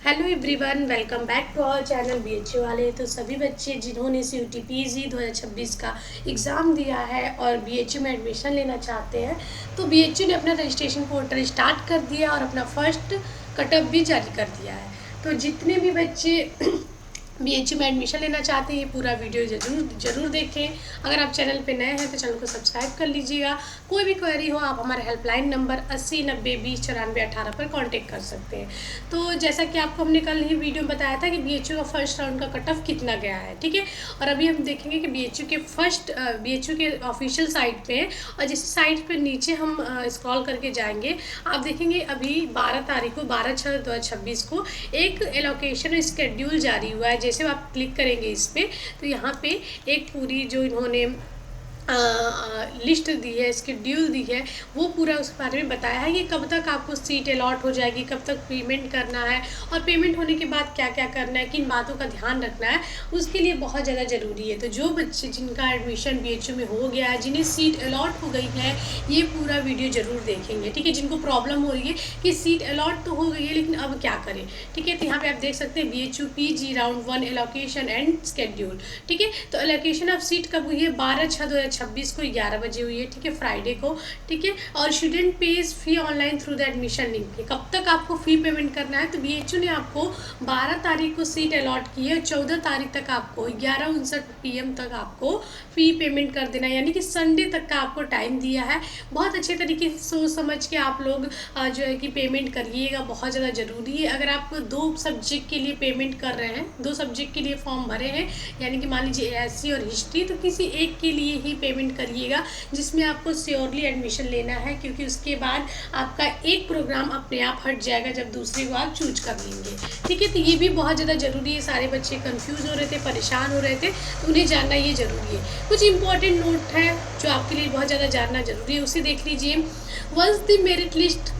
Hello everyone, welcome back to our channel BHU वाले। तो सभी बच्चे जिन्होंने CUT PG 2026 का एग्ज़ाम दिया है और बीएचयू में एडमिशन लेना चाहते हैं, तो बीएचयू ने अपना रजिस्ट्रेशन पोर्टल स्टार्ट कर दिया और अपना फर्स्ट कटअप भी जारी कर दिया है। तो जितने भी बच्चे बीएचयू में एडमिशन लेना चाहते हैं, ये पूरा वीडियो जरूर देखें। अगर आप चैनल पे नए हैं तो चैनल को सब्सक्राइब कर लीजिएगा। कोई भी क्वेरी हो आप हमारे हेल्पलाइन नंबर 80 90 20 94 18 पर कांटेक्ट कर सकते हैं। तो जैसा कि आपको हमने कल ही वीडियो में बताया था कि बीएचयू का फर्स्ट राउंड का कट ऑफ कितना गया है, ठीक है। और अभी हम देखेंगे कि बीएचयू के ऑफिशियल साइट पे, और जिस साइट पे नीचे हम स्क्रॉल करके जाएंगे, आप देखेंगे अभी 12 तारीख को 12/6/2026 को एक एलोकेशन स्केड्यूल जारी हुआ है। जैसे आप क्लिक करेंगे इस पर, तो यहाँ पे एक पूरी जो इन्होंने लिस्ट दी है, स्केड्यूल दी है, वो पूरा उस बारे में बताया है कि कब तक आपको सीट अलॉट हो जाएगी, कब तक पेमेंट करना है और पेमेंट होने के बाद क्या क्या करना है, किन बातों का ध्यान रखना है, उसके लिए बहुत ज़्यादा ज़रूरी है। तो जो बच्चे जिनका एडमिशन बीएचयू में हो गया है, जिन्हें सीट अलॉट हो गई है, ये पूरा वीडियो ज़रूर देखेंगे, ठीक है। जिनको प्रॉब्लम हो रही है कि सीट अलॉट तो हो गई है लेकिन अब क्या करें, ठीक है। तो यहाँ पर आप देख सकते हैं BHU PG round 1 allocation and schedule, ठीक है। तो एलोकेशन ऑफ सीट कब हुई है? 12/6/2026 को 11 बजे हुई है, ठीक है, फ्राइडे को, ठीक है। और student page fee online through the admission link. कब तक आपको फ़ी पेमेंट करना है? तो बीएचयू ने आपको 12 तारीख को सीट अलॉट की है, 14 तारीख तक आपको 11:59 PM तक आपको फ़ी पेमेंट कर देना है, यानी कि संडे तक का आपको टाइम दिया है। बहुत अच्छे तरीके से सोच समझ के आप लोग जो है कि पेमेंट करिएगा, बहुत ज़्यादा ज़रूरी है। अगर आप 2 सब्जेक्ट के लिए पेमेंट कर रहे हैं, 2 सब्जेक्ट के लिए फॉर्म भरे हैं, यानी कि मान लीजिए SC और हिस्ट्री, तो किसी एक के लिए ही पेमेंट करिएगा जिसमें आपको श्योरली एडमिशन लेना है, क्योंकि उसके बाद आपका एक प्रोग्राम अपने आप हट जाएगा जब दूसरे को आप चूज कर लेंगे, ठीक है। तो ये भी बहुत ज़्यादा ज़रूरी है। सारे बच्चे कंफ्यूज हो रहे थे, परेशान हो रहे थे, तो उन्हें जानना ये ज़रूरी है। कुछ इंपॉर्टेंट नोट है जो आपके लिए बहुत ज़्यादा जानना ज़रूरी है, उसे देख लीजिए। Once the merit list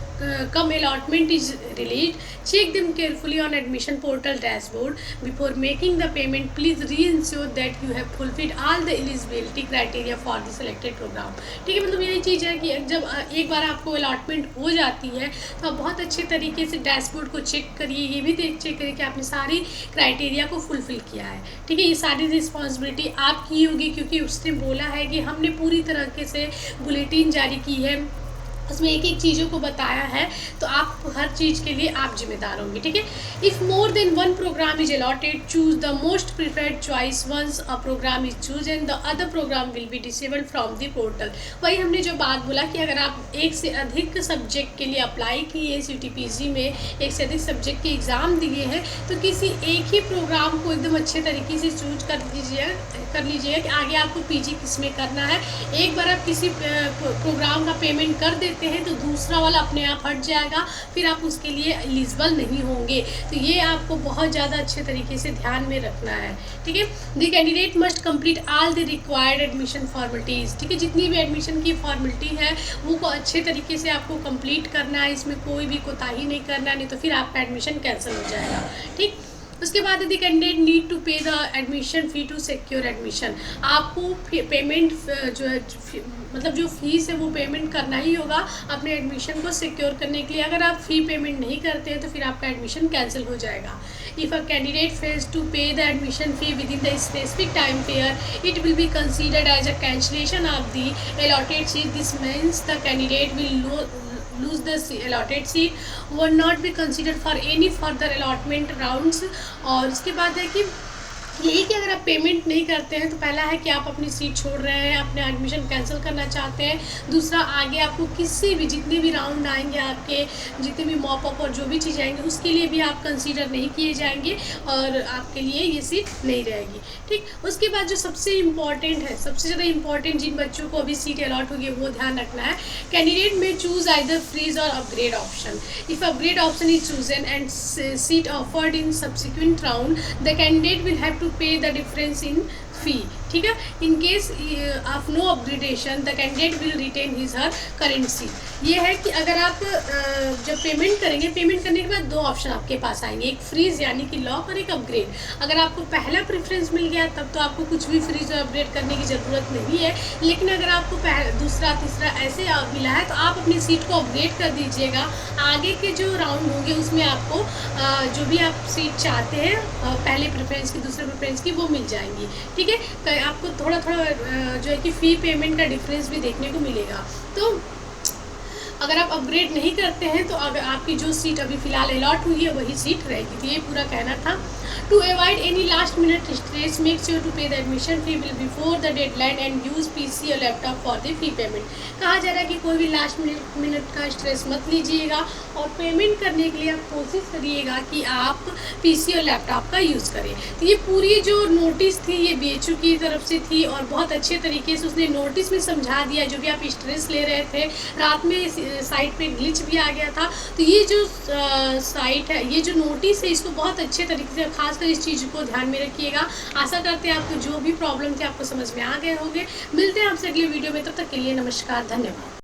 come allotment is released, check them carefully on admission portal dashboard before making the payment. Please re-ensure that you have fulfilled all the eligibility criteria for the selected program, ठीक है। मतलब यही चीज़ है कि जब एक बार आपको allotment हो जाती है तो आप बहुत अच्छे तरीके से डैशबोर्ड को चेक करिए, ये भी चेक करिए कि आपने सारी क्राइटेरिया को फुलफिल किया है, ठीक है। ये सारी रिस्पॉन्सिबिलिटी आपकी होगी, क्योंकि उसने बोला है कि हमने पूरी तरीके से बुलेटिन जारी की है, उसमें एक एक चीज़ों को बताया है, तो आप हर चीज़ के लिए आप जिम्मेदार होंगे, ठीक है। If more than 1 program is allotted, choose the most preferred choice. Once a program is choose and the other program will be disabled from the portal. वही हमने जो बात बोला कि अगर आप एक से अधिक सब्जेक्ट के लिए अप्लाई किए, CUT PG में एक से अधिक सब्जेक्ट के एग्ज़ाम दिए हैं, तो किसी एक ही प्रोग्राम को एकदम अच्छे तरीके से चूज कर लीजिएगा कि आगे आपको PG किस में करना है। एक बार आप किसी प्रोग्राम का पेमेंट कर देते हैं तो दूसरा वाला अपने आप हट जाएगा, फिर आप उसके लिए एलिजिबल नहीं होंगे। तो ये आपको बहुत ज़्यादा अच्छे तरीके से ध्यान में रखना है, ठीक है। The candidate must complete all the required admission formalities, ठीक है। जितनी भी एडमिशन की फॉर्मेलिटी है वो को अच्छे तरीके से आपको कंप्लीट करना है, इसमें कोई भी कोताही नहीं करना, नहीं तो फिर आपका एडमिशन कैंसिल हो जाएगा, ठीक। उसके बाद the candidate need to pay the admission fee to secure admission. आपको पेमेंट जो है मतलब जो फीस है वो पेमेंट करना ही होगा अपने एडमिशन को सिक्योर करने के लिए। अगर आप फ़ी पेमेंट नहीं करते हैं तो फिर आपका एडमिशन कैंसिल हो जाएगा। If a candidate fails to pay the admission fee within the specific time period, it will be considered as a cancellation of the allotted seat. This means the candidate will lose the allotted seat, will not be considered for any further allotment rounds। और उसके बाद है कि यही कि अगर आप payment नहीं करते हैं तो पहला है कि आप अपनी सीट छोड़ रहे हैं, अपने एडमिशन कैंसिल करना चाहते हैं। दूसरा, आगे आपको किसी भी जितने भी राउंड आएंगे, आपके जितने भी मॉप अप और जो भी चीज़ आएंगी उसके लिए भी आप कंसीडर नहीं किए जाएंगे और आपके लिए ये सीट नहीं रहेगी, ठीक। उसके बाद जो सबसे इम्पॉर्टेंट है, सबसे ज़्यादा इम्पॉर्टेंट जिन बच्चों को अभी सीट अलॉट होगी वो ध्यान रखना है। कैंडिडेट में चूज आइदर फ्रीज और upgrade option. If upgrade option is chosen and seat offered in subsequent round, the candidate will have to pay the difference in fee, ठीक है। In case of no upgradation the candidate will retain his her current seat. ये है कि अगर आप जब payment करेंगे, payment करने के बाद दो ऑप्शन आपके पास आएंगे, एक फ्रीज यानी कि लॉक और एक अपग्रेड। अगर आपको पहला प्रेफरेंस मिल गया तब तो आपको कुछ भी फ्रीज और अपग्रेड करने की ज़रूरत नहीं है, लेकिन अगर आपको दूसरा तीसरा ऐसे मिला है तो आप अपनी सीट को अपग्रेड कर दीजिएगा। आगे के जो राउंड होंगे उसमें आपको जो भी आप सीट चाहते हैं पहले प्रेफरेंस की, दूसरे प्रेफरेंस की, वो मिल जाएंगी, ठीक है। तो आपको थोड़ा थोड़ा जो है कि फ़ी पेमेंट का डिफरेंस भी देखने को मिलेगा। तो अगर आप अपग्रेड नहीं करते हैं तो अगर आपकी जो सीट अभी फ़िलहाल अलॉट हुई है वही सीट रहेगी। तो ये पूरा कहना था। To avoid any last minute stress make sure to pay the admission fee bill before the deadline and use PC और laptop for the fee payment. कहा जा रहा है कि कोई भी लास्ट मिनट का स्ट्रेस मत लीजिएगा और पेमेंट करने के लिए आप कोशिश करिएगा कि आप पीसी और लैपटॉप का यूज़ करें। तो ये पूरी जो नोटिस थी ये बीएचयू की तरफ से थी और बहुत अच्छे तरीके से उसने नोटिस में समझा दिया। जो भी आप स्ट्रेस ले रहे थे, रात में साइट पे ग्लिच भी आ गया था, तो ये जो साइट है, ये जो नोटिस है, इसको बहुत अच्छे तरीके से खासकर इस चीज़ को ध्यान में रखिएगा। आशा करते हैं आपको जो भी प्रॉब्लम थी आपको समझ में आ गए होंगे। मिलते हैं आपसे अगले वीडियो में, तब तक के लिए नमस्कार, धन्यवाद।